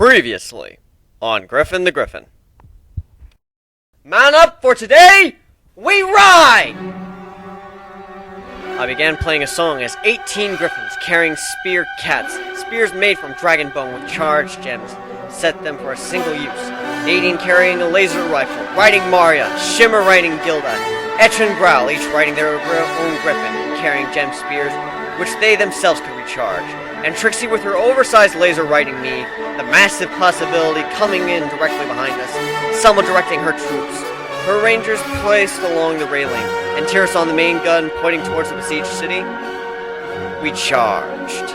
Previously on Griffin the Griffin. Mount up, for today we ride! I began playing a song as 18 griffins carrying spear cats, spears made from dragon bone with charged gems, set them for a single use. 18 carrying a laser rifle, riding Maria, Shimmer riding Gilda, Etch and Growl, each riding their own griffin and carrying gem spears, which they themselves could recharge. And Trixie with her oversized laser riding me, the massive possibility coming in directly behind us, Selma directing her troops, her rangers placed along the railing, and Tiras on the main gun pointing towards the besieged city. We charged.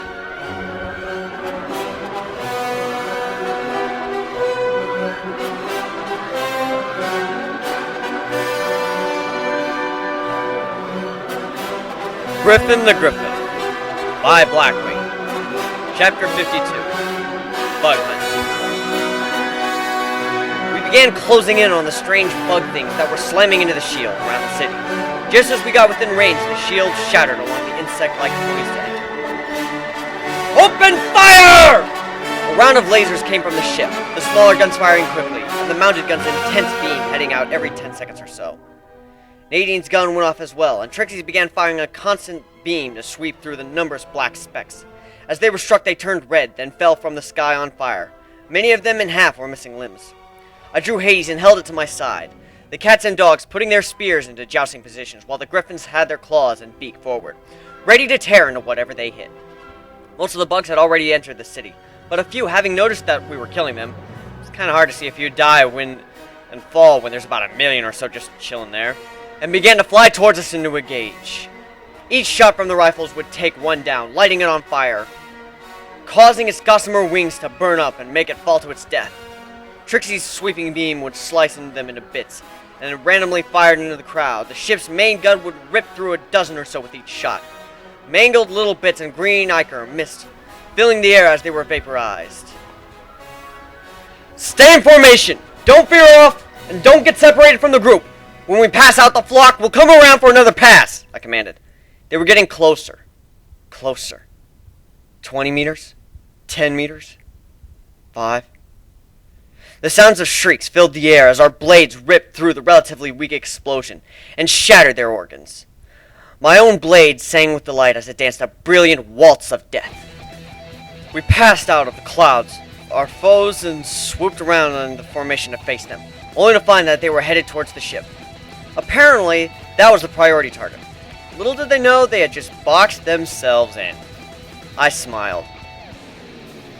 Griffin the Griffin by BlackWing. Chapter 52, Bug Hunt. We began closing in on the strange bug things that were slamming into the shield around the city. Just as we got within range, the shield shattered along the insect-like poised to enter. Open fire! A round of lasers came from the ship, the smaller guns firing quickly, and the mounted guns' intense beam heading out every 10 seconds or so. Nadine's gun went off as well, and Trixie's began firing a constant beam to sweep through the numerous black specks. As they were struck, they turned red, then fell from the sky on fire. Many of them in half were missing limbs. I drew Hades and held it to my side, the cats and dogs putting their spears into jousting positions, while the griffins had their claws and beak forward, ready to tear into whatever they hit. Most of the bugs had already entered the city, but a few, having noticed that we were killing them, it's kind of hard to see a few die and fall when there's about 1 million or so just chilling there, and began to fly towards us into a gauge. Each shot from the rifles would take one down, lighting it on fire, causing its gossamer wings to burn up and make it fall to its death. Trixie's sweeping beam would slice them into bits, and it randomly fired into the crowd. The ship's main gun would rip through a dozen or so with each shot. Mangled little bits and green ichor mist, filling the air as they were vaporized. Stay in formation! Don't veer off, and don't get separated from the group! When we pass out the flock, we'll come around for another pass, I commanded. They were getting closer. Closer. 20 meters? 10 meters? 5? The sounds of shrieks filled the air as our blades ripped through the relatively weak explosion and shattered their organs. My own blade sang with delight as it danced a brilliant waltz of death. We passed out of the clouds, our foes, and swooped around in the formation to face them, only to find that they were headed towards the ship. Apparently, that was the priority target. Little did they know they had just boxed themselves in. I smiled.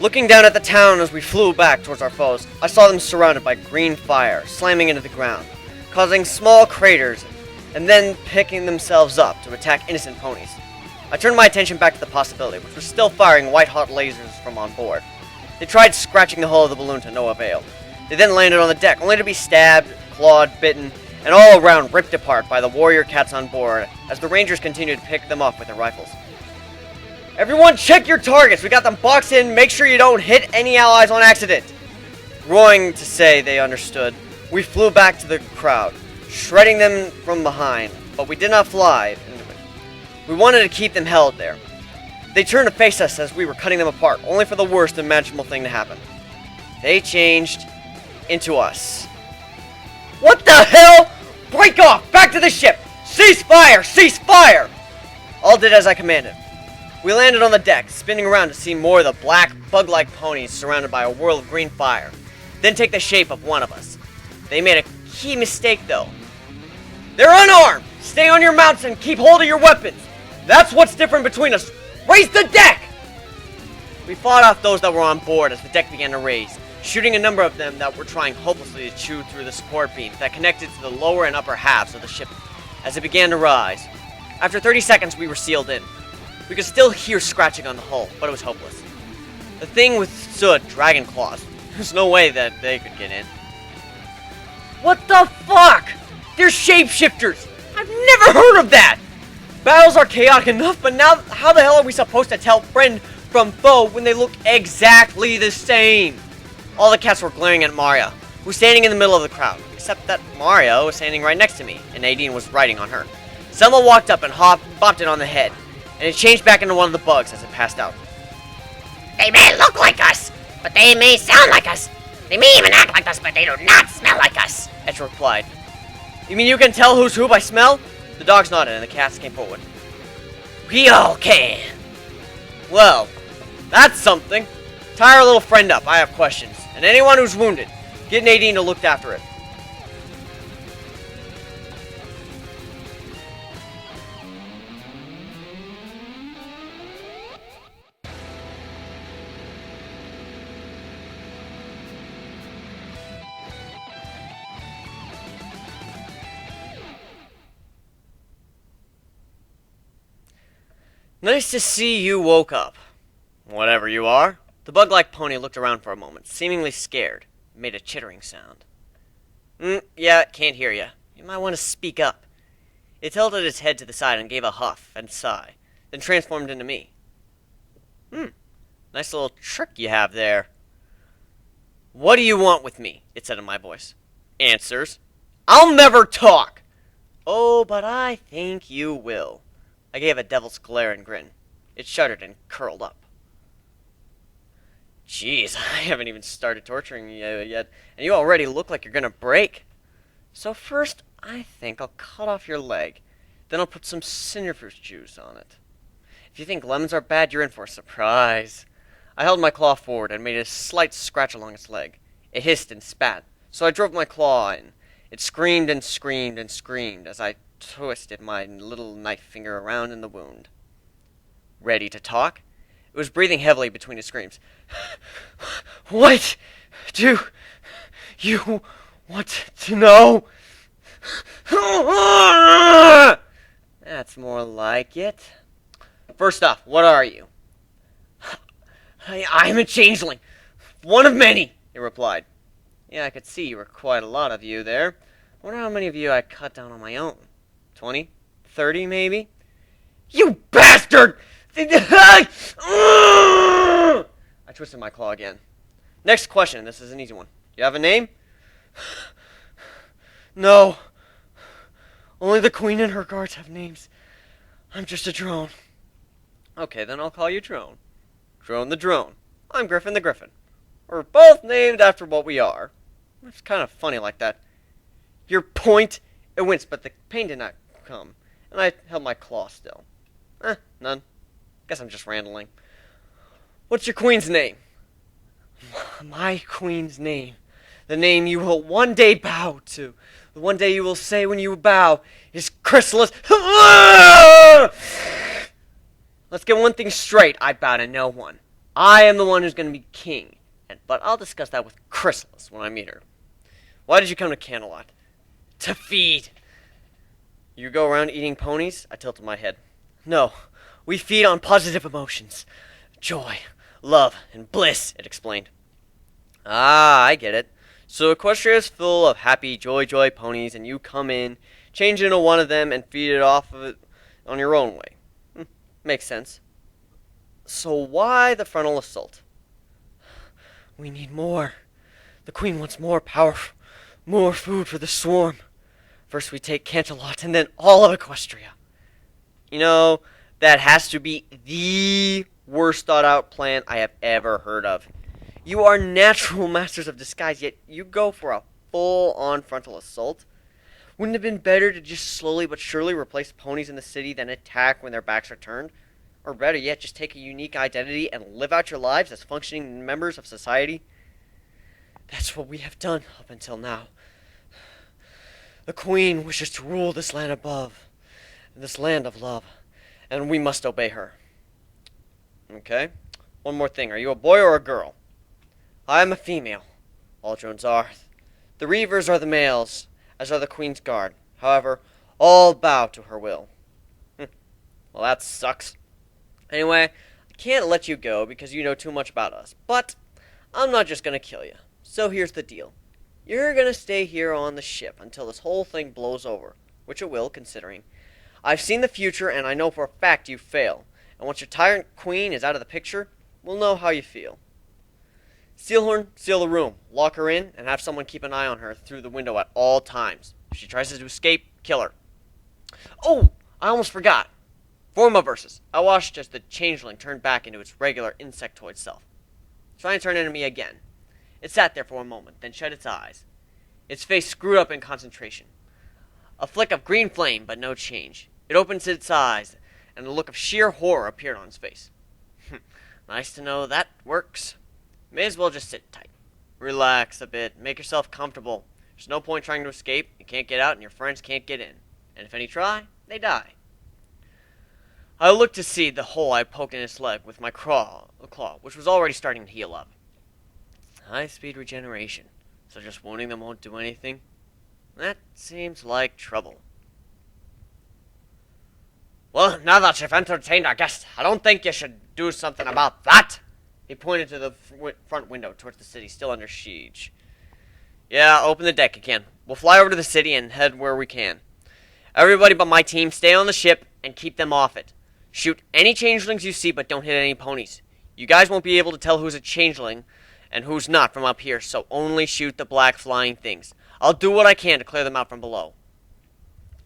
Looking down at the town as we flew back towards our foes, I saw them surrounded by green fire, slamming into the ground, causing small craters, and then picking themselves up to attack innocent ponies. I turned my attention back to the possibility, which was still firing white-hot lasers from on board. They tried scratching the hull of the balloon to no avail. They then landed on the deck, only to be stabbed, clawed, bitten, and all around ripped apart by the warrior cats on board as the rangers continued to pick them off with their rifles. Everyone check your targets! We got them boxed in, make sure you don't hit any allies on accident! Roaring to say they understood, we flew back to the crowd, shredding them from behind, but we did not fly into it. We wanted to keep them held there. They turned to face us as we were cutting them apart, only for the worst imaginable thing to happen. They changed into us. What the hell? Break off! Back to the ship! Cease fire! Cease fire! All did as I commanded. We landed on the deck, spinning around to see more of the black, bug-like ponies surrounded by a whirl of green fire, then take the shape of one of us. They made a key mistake, though. They're unarmed! Stay on your mounts and keep hold of your weapons! That's what's different between us! Raise the deck! We fought off those that were on board as the deck began to raise, shooting a number of them that were trying hopelessly to chew through the support beams that connected to the lower and upper halves of the ship as it began to rise. After 30 seconds, we were sealed in. We could still hear scratching on the hull, but it was hopeless. The thing withstood dragon claws. There's no way that they could get in. What the fuck? They're shapeshifters! I've never heard of that! Battles are chaotic enough, but now how the hell are we supposed to tell friend from foe when they look exactly the same? All the cats were glaring at Maria, who was standing in the middle of the crowd, except that Maria was standing right next to me, and Nadine was riding on her. Selma walked up and bopped it on the head, and it changed back into one of the bugs as it passed out. They may look like us, but they may sound like us. They may even act like us, but they do not smell like us. Edge replied. You mean you can tell who's who by smell? The dogs nodded and the cats came forward. We all can. Well, that's something. Tie our little friend up. I have questions. And anyone who's wounded, get Nadine to look after it. Nice to see you woke up. Whatever you are. The bug-like pony looked around for a moment, seemingly scared. It made a chittering sound. Yeah, can't hear you. You might want to speak up. It tilted its head to the side and gave a huff and sigh, then transformed into me. Nice little trick you have there. What do you want with me? It said in my voice. Answers. I'll never talk! Oh, but I think you will. I gave a devil's glare and grin. It shuddered and curled up. Jeez, I haven't even started torturing you yet, and you already look like you're gonna break. So first, I think I'll cut off your leg. Then I'll put some cinefruit juice on it. If you think lemons are bad, you're in for a surprise. I held my claw forward and made a slight scratch along its leg. It hissed and spat, so I drove my claw in. It screamed and screamed and screamed as I twisted my little knife finger around in the wound. Ready to talk? It was breathing heavily between its screams. What do you want to know? That's more like it. First off, what are you? I'm a changeling. One of many, it replied. Yeah, I could see you were quite a lot of you there. I wonder how many of you I cut down on my own. 20? 30, maybe? You bastard! I twisted my claw again. Next question. This is an easy one. You have a name? No. Only the queen and her guards have names. I'm just a drone. Okay, then I'll call you Drone. Drone the Drone. I'm Griffin the Griffin. We're both named after what we are. It's kind of funny like that. Your point? It winced, but the pain did not come, and I held my claw still. None. Guess I'm just rambling. What's your queen's name? My queen's name. The name you will one day bow to. The one day you will say when you bow is Chrysalis. Let's get one thing straight. I bow to no one. I am the one who's going to be king. But I'll discuss that with Chrysalis when I meet her. Why did you come to Canterlot? To feed. You go around eating ponies? I tilted my head. No, we feed on positive emotions. Joy, love, and bliss, it explained. Ah, I get it. So Equestria is full of happy joy ponies, and you come in, change into one of them, and feed it off of it on your own way. Makes sense. So why the frontal assault? We need more. The queen wants more power, more food for the swarm. First we take Canterlot, and then all of Equestria. You know, that has to be the worst thought out plan I have ever heard of. You are natural masters of disguise, yet you go for a full-on frontal assault? Wouldn't it have been better to just slowly but surely replace ponies in the city, then attack when their backs are turned? Or better yet, just take a unique identity and live out your lives as functioning members of society? That's what we have done up until now. The queen wishes to rule this land above, this land of love, and we must obey her. Okay. One more thing. Are you a boy or a girl? I am a female. All drones are. The Reavers are the males, as are the Queen's Guard. However, all bow to her will. Well, that sucks. Anyway, I can't let you go because you know too much about us. But I'm not just going to kill you. So here's the deal. You're going to stay here on the ship until this whole thing blows over, which it will, considering. I've seen the future, and I know for a fact you fail. And once your tyrant queen is out of the picture, we'll know how you feel. Steelhorn, seal the room, lock her in, and have someone keep an eye on her through the window at all times. If she tries to escape, kill her. Oh, I almost forgot. Forma versus. I watched as the changeling turned back into its regular insectoid self. trying to turn into me again. It sat there for a moment, then shut its eyes, its face screwed up in concentration. A flick of green flame, but no change. It opened its eyes, and a look of sheer horror appeared on its face. Nice to know that works. May as well just sit tight. Relax a bit, make yourself comfortable. There's no point trying to escape. You can't get out, and your friends can't get in. And if any try, they die. I looked to see the hole I poked in its leg with my claw, which was already starting to heal up. High-speed regeneration, so just wounding them won't do anything? That seems like trouble. Well, now that you've entertained our guest, I don't think you should do something about that. He pointed to the front window towards the city, still under siege. Yeah, open the deck again. We'll fly over to the city and head where we can. Everybody but my team, stay on the ship and keep them off it. Shoot any changelings you see, but don't hit any ponies. You guys won't be able to tell who's a changeling and who's not from up here, so only shoot the black flying things. I'll do what I can to clear them out from below.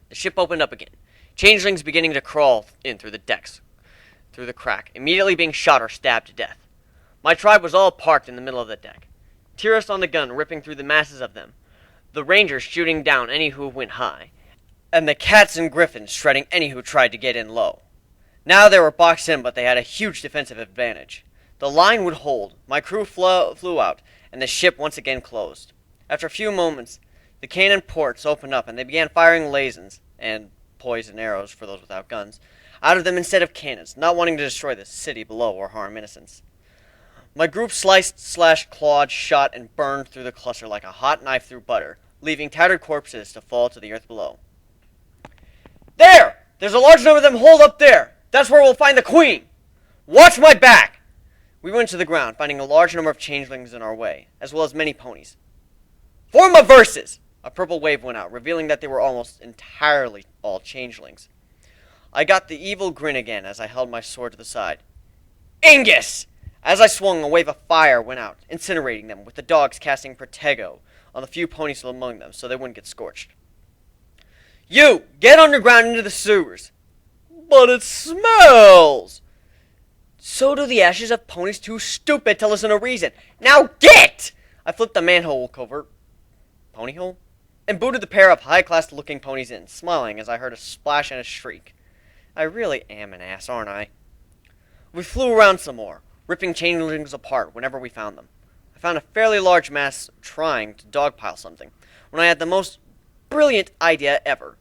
The ship opened up again. Changelings beginning to crawl in through the decks, through the crack, immediately being shot or stabbed to death. My tribe was all parked in the middle of the deck. Tyrus on the gun ripping through the masses of them. The rangers shooting down any who went high. And the cats and griffins shredding any who tried to get in low. Now they were boxed in, but they had a huge defensive advantage. The line would hold, my crew flew out, and the ship once again closed. After a few moments, the cannon ports opened up, and they began firing lasers, and poison arrows for those without guns, out of them instead of cannons, not wanting to destroy the city below or harm innocents. My group sliced, slashed, clawed, shot, and burned through the cluster like a hot knife through butter, leaving tattered corpses to fall to the earth below. There! There's a large number of them holed up there! That's where we'll find the queen! Watch my back! We went to the ground, finding a large number of changelings in our way, as well as many ponies. Form of verses! A purple wave went out, revealing that they were almost entirely all changelings. I got the evil grin again as I held my sword to the side. Angus! As I swung, a wave of fire went out, incinerating them, with the dogs casting Protego on the few ponies among them so they wouldn't get scorched. You! Get underground into the sewers! But it smells! So do the ashes of ponies too stupid to listen to reason. Now get! I flipped the manhole cover, pony hole, and booted the pair of high-class looking ponies in, smiling as I heard a splash and a shriek. I really am an ass, aren't I? We flew around some more, ripping changelings apart whenever we found them. I found a fairly large mass trying to dogpile something, when I had the most brilliant idea ever.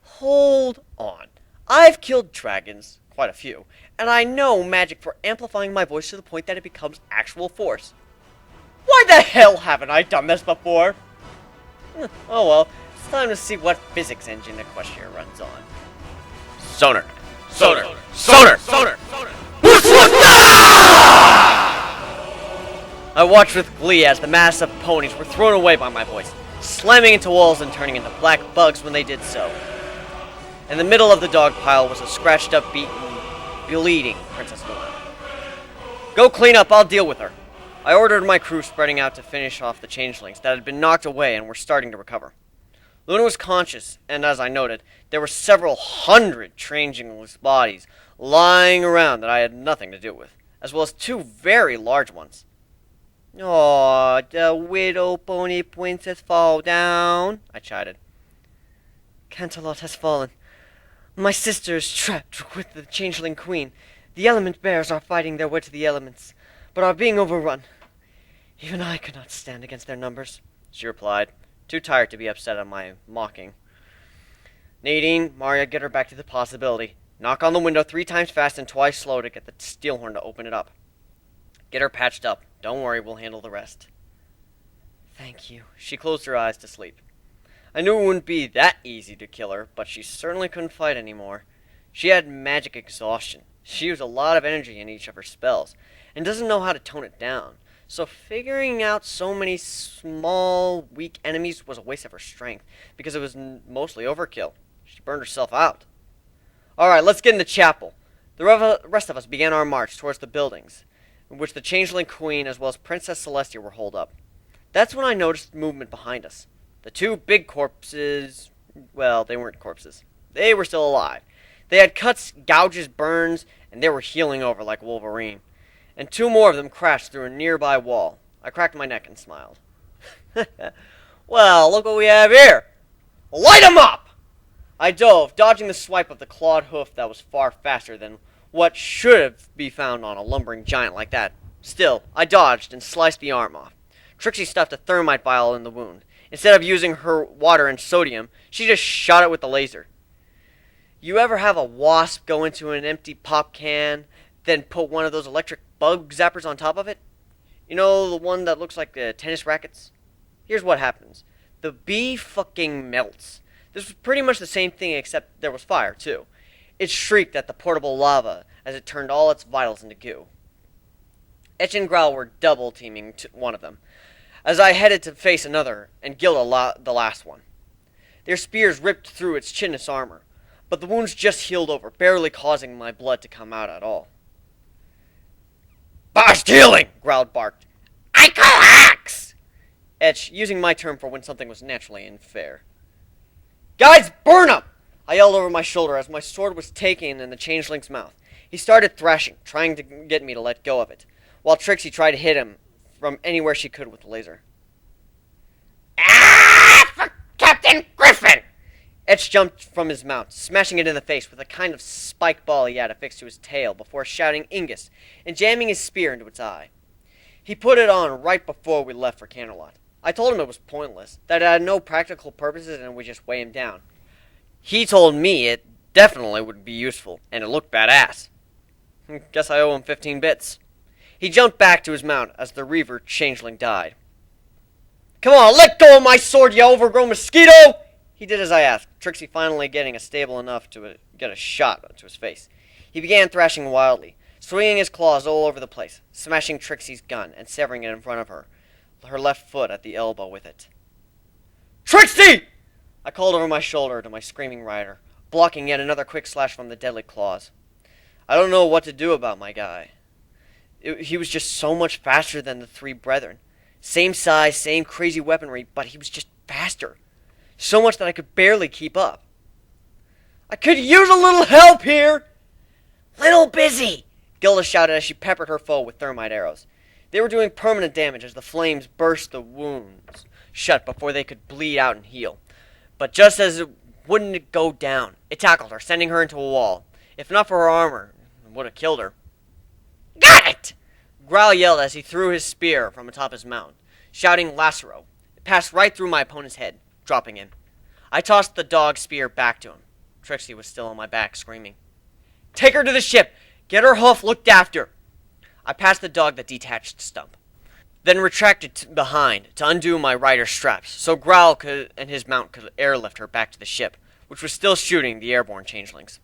Hold on. I've killed dragons, quite a few, and I know magic for amplifying my voice to the point that it becomes actual force. Why the hell haven't I done this before? Oh well, it's time to see what physics engine Equestria runs on. Sonar! Sonar! Sonar! Sonar! I watched with glee as the mass of ponies were thrown away by my voice, slamming into walls and turning into black bugs when they did so. In the middle of the dog pile was a scratched up, beaten, bleeding Princess Luna. Go clean up, I'll deal with her. I ordered my crew spreading out to finish off the changelings that had been knocked away and were starting to recover. Luna was conscious, and as I noted, there were several hundred changelings' bodies lying around that I had nothing to do with, as well as two very large ones. Aw, the widow pony princess fall down, I chided. Canterlot has fallen. My sister is trapped with the changeling queen. The element bears are fighting their way to the elements, but are being overrun. Even I could not stand against their numbers, she replied, too tired to be upset at my mocking. Nadine, Maria, get her back to the possibility. Knock on the window 3 times fast and twice slow to get the steel horn to open it up. Get her patched up. Don't worry, we'll handle the rest. Thank you. She closed her eyes to sleep. I knew it wouldn't be that easy to kill her, but she certainly couldn't fight anymore. She had magic exhaustion. She used a lot of energy in each of her spells, and doesn't know how to tone it down. So figuring out so many small, weak enemies was a waste of her strength, because it was mostly overkill. She burned herself out. Alright, let's get in the chapel. The rest of us began our march towards the buildings, in which the Changeling Queen as well as Princess Celestia were holed up. That's when I noticed movement behind us. The 2 big corpses, well, they weren't corpses. They were still alive. They had cuts, gouges, burns, and they were healing over like Wolverine. and 2 more of them crashed through a nearby wall. I cracked my neck and smiled. Well, look what we have here! Light 'em up! I dove, dodging the swipe of the clawed hoof that was far faster than what should have be found on a lumbering giant like that. Still, I dodged and sliced the arm off. Trixie stuffed a thermite vial in the wound. Instead of using her water and sodium, she just shot it with the laser. You ever have a wasp go into an empty pop can, then put one of those electric bug zappers on top of it? You know, the one that looks like tennis rackets? Here's what happens. The bee fucking melts. This was pretty much the same thing, except there was fire, too. It shrieked at the portable lava as it turned all its vitals into goo. Etch and Growl were double-teaming one of them, as I headed to face another and Gilda the last one. Their spears ripped through its chitinous armor, but the wounds just healed over, barely causing my blood to come out at all. "Fast healing!" Growled barked. I call hacks! Etch, using my term for when something was naturally unfair. "Guys, burn him!" I yelled over my shoulder as my sword was taken in the changeling's mouth. He started thrashing, trying to get me to let go of it, while Trixie tried to hit him from anywhere she could with the laser. Ah, for Captain Griffin! Etch jumped from his mount, smashing it in the face with a kind of spike ball he had affixed to his tail before shouting Ingus and jamming his spear into its eye. He put it on right before we left for Canterlot. I told him it was pointless, that it had no practical purposes and would just weigh him down. He told me it definitely would be useful, and it looked badass. Guess I owe him 15 bits. He jumped back to his mount as the Reaver changeling died. "Come on, let go of my sword, you overgrown mosquito!" He did as I asked, Trixie finally getting stable enough to get a shot to his face. He began thrashing wildly, swinging his claws all over the place, smashing Trixie's gun and severing it in front of her left foot at the elbow with it. "Trixie!" I called over my shoulder to my screaming rider, blocking yet another quick slash from the deadly claws. I don't know what to do about my guy. He was just so much faster than the 3 brethren. Same size, same crazy weaponry, but he was just faster. So much that I could barely keep up. "I could use a little help here!" Little busy! Gilda shouted as she peppered her foe with thermite arrows. They were doing permanent damage as the flames burst the wounds shut before they could bleed out and heal. But just as it wouldn't go down, it tackled her, sending her into a wall. If not for her armor, it would have killed her. Got it! Growl yelled as he threw his spear from atop his mount, shouting Lacero. It passed right through my opponent's head, dropping him. I tossed the dog spear back to him. Trixie was still on my back, screaming. "Take her to the ship! Get her hoof looked after!" I passed the dog the detached stump, then retracted behind to undo my rider's straps, so Growl and his mount could airlift her back to the ship, which was still shooting the airborne changelings.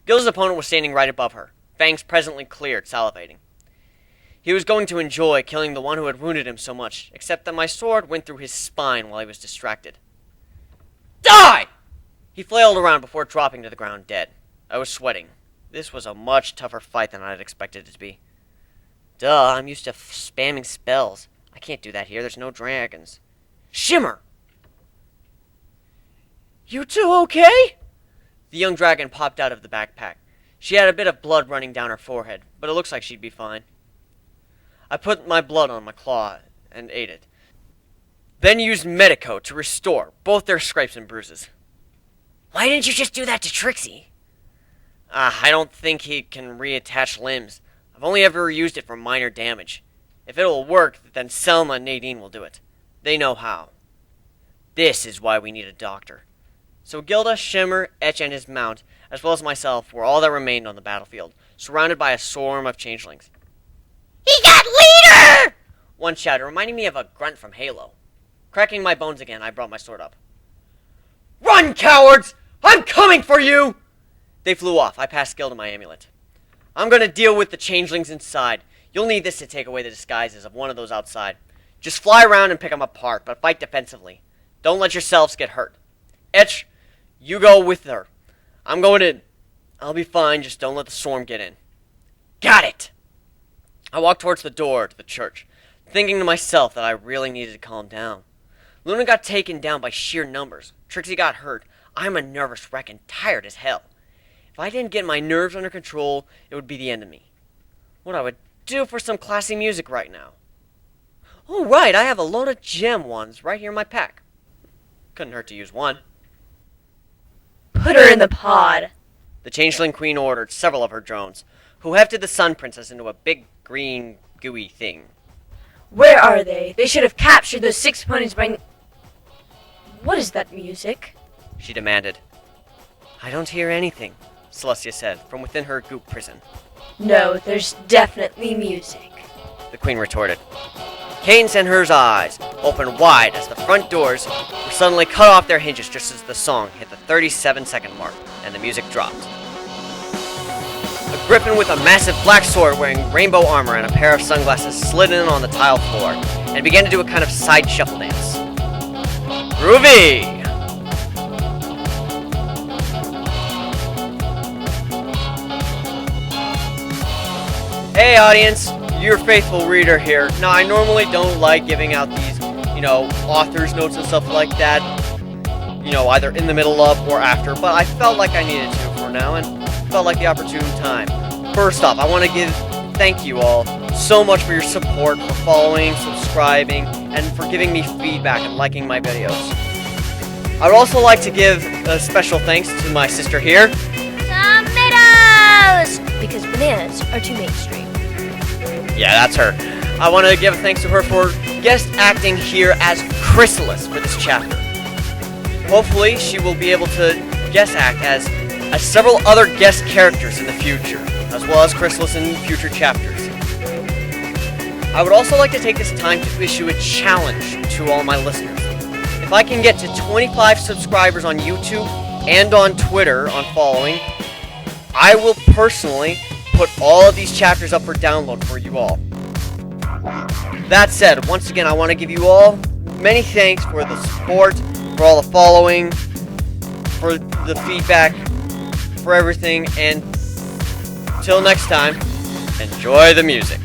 Gil's opponent was standing right above her, fangs presently cleared, salivating. He was going to enjoy killing the one who had wounded him so much, except that my sword went through his spine while he was distracted. "Die!" He flailed around before dropping to the ground dead. I was sweating. This was a much tougher fight than I had expected it to be. Duh, I'm used to spamming spells. I can't do that here, there's no dragons. Shimmer! "You two okay?" The young dragon popped out of the backpack. She had a bit of blood running down her forehead, but it looks like she'd be fine. I put my blood on my claw and ate it, then used Medico to restore both their scrapes and bruises. Why didn't you just do that to Trixie? I don't think he can reattach limbs. I've only ever used it for minor damage. If it'll work, then Selma and Nadine will do it. They know how. This is why we need a doctor. So Gilda, Shimmer, Etch, and his mount, as well as myself, were all that remained on the battlefield, surrounded by a swarm of changelings. He got leader! One shouted, reminding me of a grunt from Halo. Cracking my bones again, I brought my sword up. "Run, cowards! I'm coming for you!" They flew off. I passed Gilda my amulet. "I'm going to deal with the changelings inside. You'll need this to take away the disguises of one of those outside. Just fly around and pick them apart, but fight defensively. Don't let yourselves get hurt. Etch, you go with her. I'm going in. I'll be fine, just don't let the swarm get in." "Got it!" I walked towards the door to the church, thinking to myself that I really needed to calm down. Luna got taken down by sheer numbers. Trixie got hurt. I'm a nervous wreck and tired as hell. If I didn't get my nerves under control, it would be the end of me. What I would due for some classy music right now. Oh, right, I have a load of gem ones right here in my pack. Couldn't hurt to use one. Put her in the pod. The Changeling Queen ordered several of her drones, who hefted the Sun Princess into a big, green, gooey thing. Where are they? They should have captured those 6 ponies by... What is that music? She demanded. I don't hear anything, Celestia said, from within her goop prison. No, there's definitely music. The Queen retorted. Cadence and her eyes opened wide as the front doors were suddenly cut off their hinges just as the song hit the 37-second mark and the music dropped. A griffin with a massive black sword wearing rainbow armor and a pair of sunglasses slid in on the tile floor and began to do a kind of side shuffle dance. Groovy! Hey audience, your faithful reader here. Now I normally don't like giving out these, author's notes and stuff like that, either in the middle of or after, but I felt like I needed to for now and felt like the opportune time. First off, I want to thank you all so much for your support, for following, subscribing, and for giving me feedback and liking my videos. I would also like to give a special thanks to my sister here. Tomatoes! Because bananas are too mainstream. Yeah, that's her. I want to give thanks to her for guest acting here as Chrysalis for this chapter. Hopefully, she will be able to guest act as several other guest characters in the future, as well as Chrysalis in future chapters. I would also like to take this time to issue a challenge to all my listeners. If I can get to 25 subscribers on YouTube and on Twitter on following, I will personally put all of these chapters up for download for you all. That said, once again, I want to give you all many thanks for the support, for all the following, for the feedback, for everything, and till next time, enjoy the music.